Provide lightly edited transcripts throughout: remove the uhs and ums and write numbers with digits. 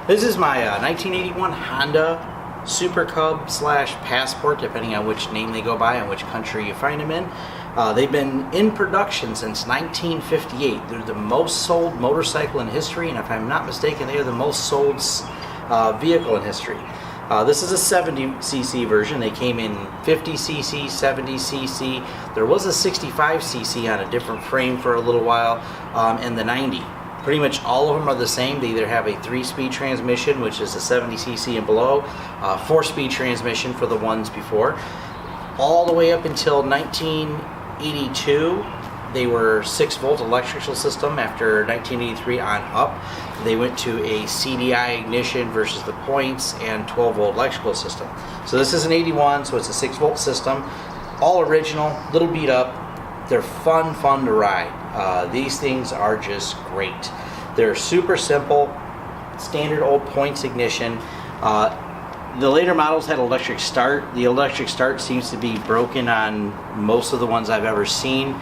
This is my 1981 Honda Super Cub / Passport, depending on which name they go by and which country you find them in. They've been in production since 1958. They're the most sold motorcycle in history, and if I'm not mistaken, they are the most sold vehicle in history. This is a 70cc version. They came in 50cc, 70cc. There was a 65cc on a different frame for a little while, and the 90. Pretty much all of them are the same. They either have a 3-speed transmission, which is a 70cc and below, 4-speed transmission for the ones before. All the way up until 1982, they were 6-volt electrical system. After 1983 on up, they went to a CDI ignition versus the points and 12-volt electrical system. So this is an 81, so it's a 6-volt system. All original, little beat up. They're fun to ride. These things are just great. They're super simple, standard old points ignition. The later models had electric start. The electric start seems to be broken on most of the ones I've ever seen.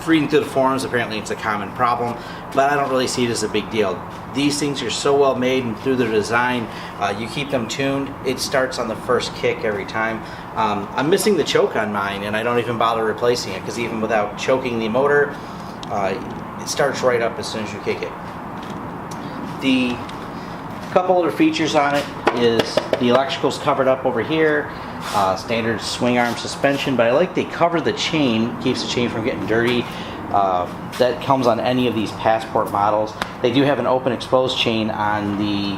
Reading through the forums, apparently it's a common problem, but I don't really see it as a big deal. These things are so well made, and through their design, you keep them tuned, it starts on the first kick every time. I'm missing the choke on mine, and I don't even bother replacing it, because even without choking the motor, it starts right up as soon as you kick it. The couple other features on it is the electrical's covered up over here, standard swing arm suspension, but I like they cover the chain, keeps the chain from getting dirty. That comes on any of these Passport models. They do have an open exposed chain on the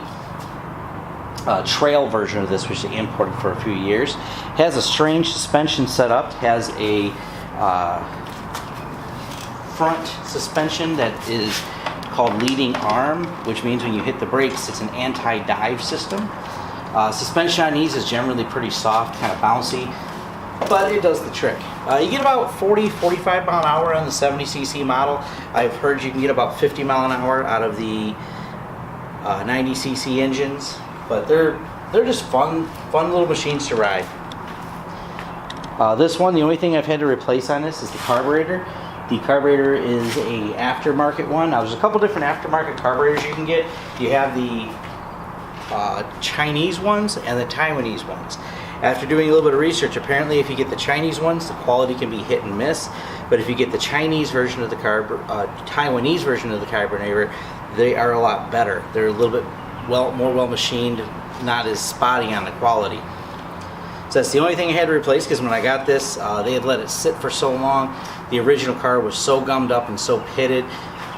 trail version of this, which they imported for a few years. It has a strange suspension setup. It has a front suspension that is called leading arm, which means when you hit the brakes, it's an anti-dive system. Suspension on these is generally pretty soft, kind of bouncy, but it does the trick. You get about 40-45 mile an hour on the 70cc model. I've heard you can get about 50 mile an hour out of the 90cc engines, but they're just fun little machines to ride. This one, the only thing I've had to replace on this is the carburetor. The carburetor is a aftermarket one. Now there's a couple different aftermarket carburetors you can get. You have the Chinese ones and the Taiwanese ones. After doing a little bit of research, apparently if you get the Chinese ones, the quality can be hit and miss. But if you get the Chinese version of the Taiwanese version of the carburetor, they are a lot better. They're a little bit more well machined, not as spotty on the quality. So that's the only thing I had to replace, because when I got this, they had let it sit for so long. The original car was so gummed up and so pitted,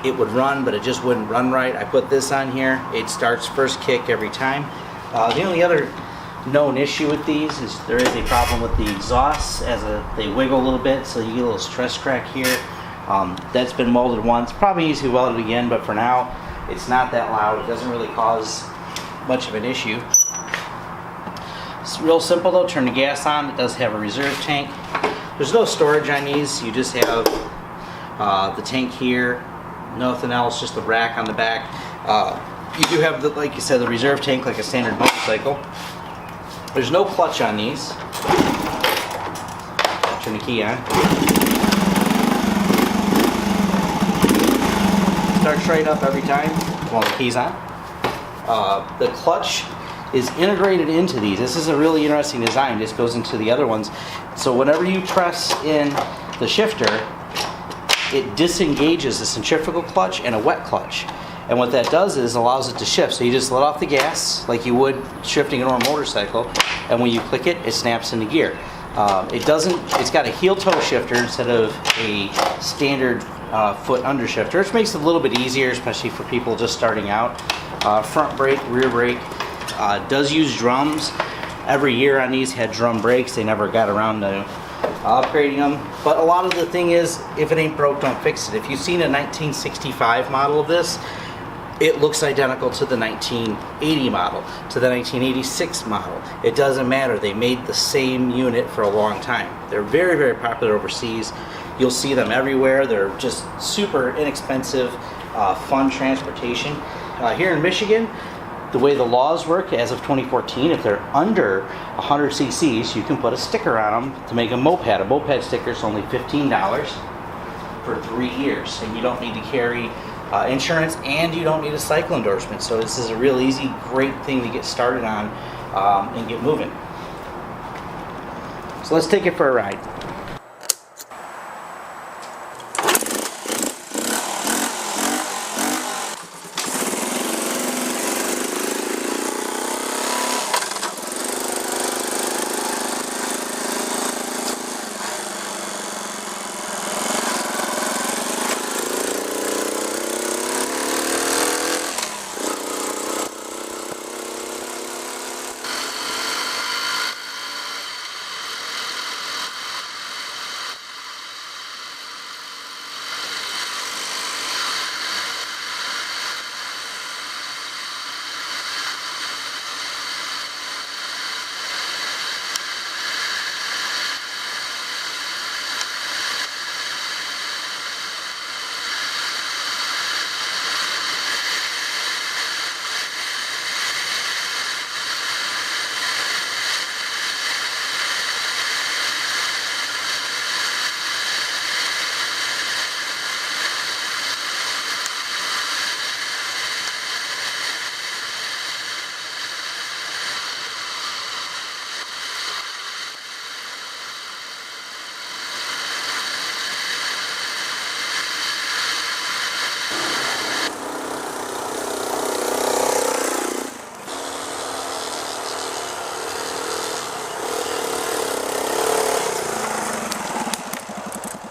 it would run, but it just wouldn't run right. I put this on here. It starts first kick every time. The only other known issue with these is there is a problem with the exhausts as they wiggle a little bit, so you get a little stress crack here. That's been welded once. Probably needs to be welded again, but for now, it's not that loud. It doesn't really cause much of an issue. It's real simple though. Turn the gas on. It does have a reserve tank. There's no storage on these. You just have the tank here. Nothing else, just the rack on the back. You do have, like you said, the reserve tank like a standard motorcycle. There's no clutch on these. Turn the key on. Starts right up every time while the key's on. The clutch is integrated into these. This is a really interesting design. This goes into the other ones. So whenever you press in the shifter, it disengages the centrifugal clutch and a wet clutch. And what that does is allows it to shift. So you just let off the gas like you would shifting a normal motorcycle, and when you click it, it snaps into gear. It's got a heel toe shifter instead of a standard foot under shifter, which makes it a little bit easier, especially for people just starting out. Front brake, rear brake. Does use drums. Every year on these had drum brakes. They never got around to upgrading them. But a lot of the thing is, if it ain't broke, don't fix it. If you've seen a 1965 model of this, it looks identical to the 1980 model, to the 1986 model. It doesn't matter. They made the same unit for a long time. They're very popular overseas. You'll see them everywhere. They're just super inexpensive, fun transportation. Here in Michigan, the way the laws work as of 2014, if they're under 100 cc's, you can put a sticker on them to make a moped. A moped sticker is only $15 for 3 years, and you don't need to carry insurance, and you don't need a cycle endorsement. So this is a real easy, great thing to get started on and get moving. So let's take it for a ride.